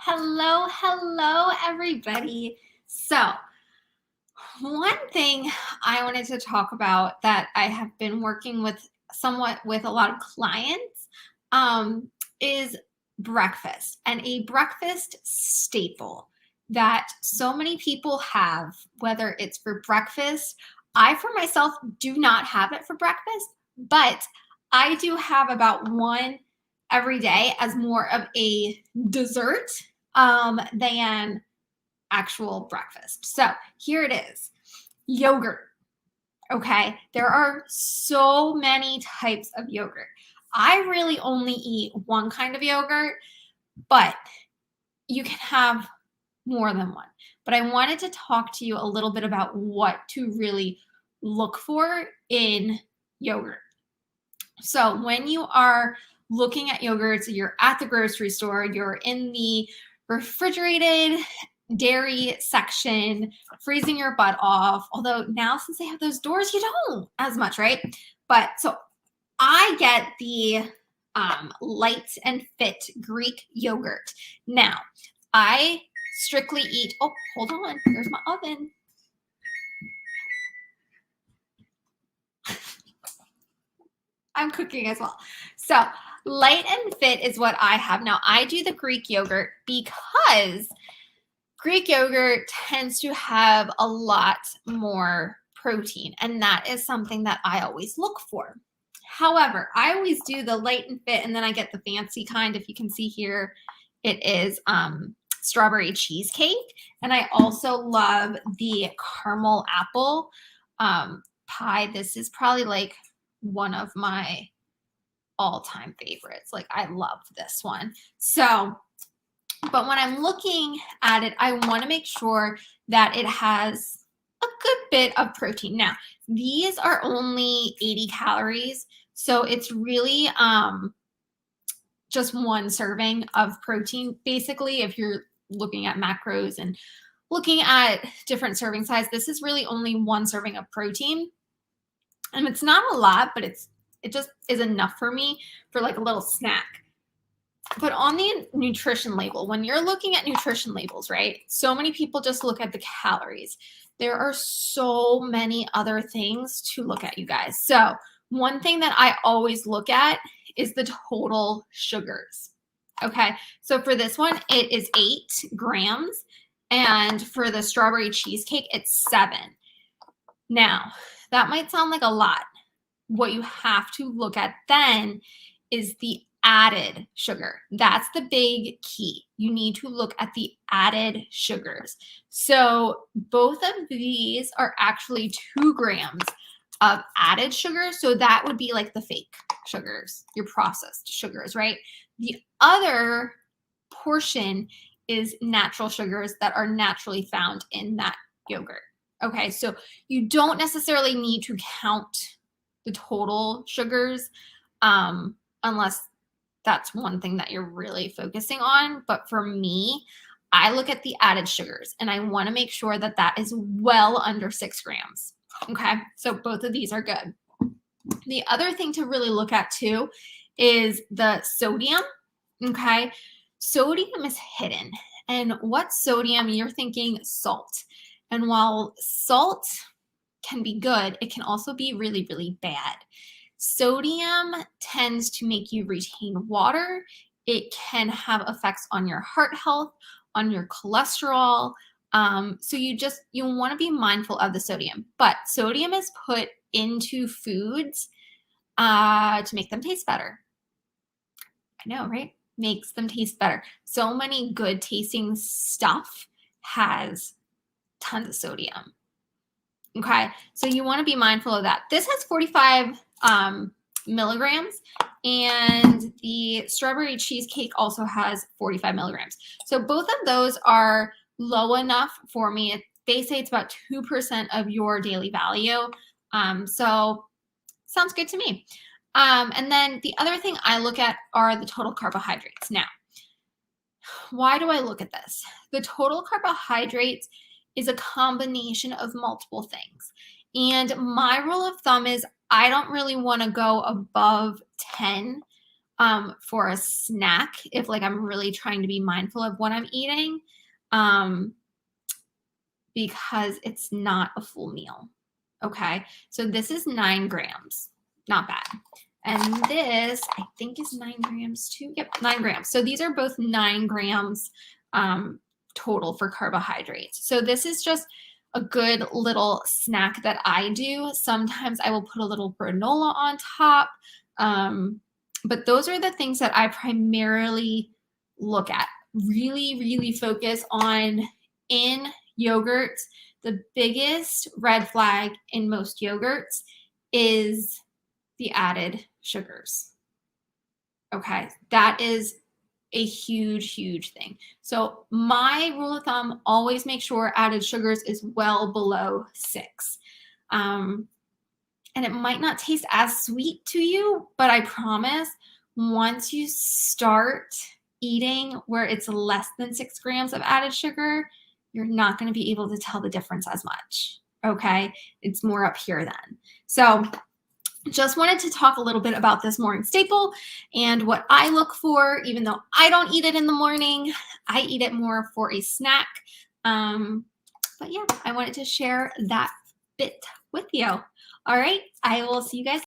Hello, everybody. So, one thing I wanted to talk about that I have been working with somewhat with a lot of clients um, is breakfast and a breakfast staple that so many people have, whether it's for breakfast. I, for myself, do not have it for breakfast, but I do have about one every day as more of a dessert than actual breakfast. So here it is, yogurt. Okay, there are so many types of yogurt. I really only eat one kind of yogurt, but you can have more than one. But I wanted to talk to you a little bit about what to really look for in yogurt. So when you are looking at yogurts, you're at the grocery store, you're in the refrigerated dairy section, freezing your butt off. Although now since they have those doors, you don't as much, right? But so I get the Light and Fit Greek yogurt. Now, I strictly eat, oh, hold on, there's my oven. I'm cooking as well. So Light and Fit is what I have. Now I do the Greek yogurt because Greek yogurt tends to have a lot more protein, and that is something that I always look for. However, I always do the Light and Fit, and then I get the fancy kind. If you can see here, it is strawberry cheesecake. And I also love the caramel apple pie. This is probably like one of my all-time favorites. Like I love this one. So, but when I'm looking at it, I want to make sure that it has a good bit of protein. Now, these are only 80 calories, so it's really just one serving of protein. Basically, if you're looking at macros and looking at different serving size, this is really only one serving of protein. And it's not a lot, but it just is enough for me for like a little snack. But on the nutrition label, when you're looking at nutrition labels, right? So many people just look at the calories. There are so many other things to look at, you guys. So one thing that I always look at is the total sugars. Okay, so for this one, it is 8 grams. And for the strawberry cheesecake, it's 7. Now, that might sound like a lot. What you have to look at then is the added sugar. That's the big key. You need to look at the added sugars. So both of these are actually 2 grams of added sugar. So that would be like the fake sugars, your processed sugars, right? The other portion is natural sugars that are naturally found in that yogurt. Okay, so you don't necessarily need to count the total sugars unless that's one thing that you're really focusing on. But for me, I look at the added sugars and I want to make sure that that is well under 6 grams. Okay, so both of these are good. The other thing to really look at too is the sodium. Okay, sodium is hidden. And what sodium? You're thinking salt. And while salt can be good, it can also be really, really bad. Sodium tends to make you retain water. It can have effects on your heart health, on your cholesterol. So you want to be mindful of the sodium. But sodium is put into foods to make them taste better. I know, right? Makes them taste better. So many good tasting stuff has tons of sodium. Okay, so you want to be mindful of that. This has 45 milligrams, and the strawberry cheesecake also has 45 milligrams. So both of those are low enough for me. They say it's about 2% of your daily value. So sounds good to me. And then the other thing I look at are the total carbohydrates. Now, why do I look at this? The total carbohydrates is a combination of multiple things. And my rule of thumb is I don't really want to go above 10 for a snack if like I'm really trying to be mindful of what I'm eating, um, because it's not a full meal. Okay, so this is 9 grams, not bad. And this, I think, is 9 grams too. Yep, 9 grams. So these are both 9 grams total for carbohydrates. So this is just a good little snack that I do. Sometimes I will put a little granola on top. But those are the things that I primarily look at. Really, really focus on in yogurts. The biggest red flag in most yogurts is the added sugars. Okay, that is a huge, huge thing. So my rule of thumb, always make sure added sugars is well below 6. And it might not taste as sweet to you, but I promise once you start eating where it's less than 6 grams of added sugar, you're not going to be able to tell the difference as much. Okay, it's more up here then. So just wanted to talk a little bit about this morning staple and what I look for. Even though I don't eat it in the morning, I eat it more for a snack. But yeah, I wanted to share that bit with you. All right, I will see you guys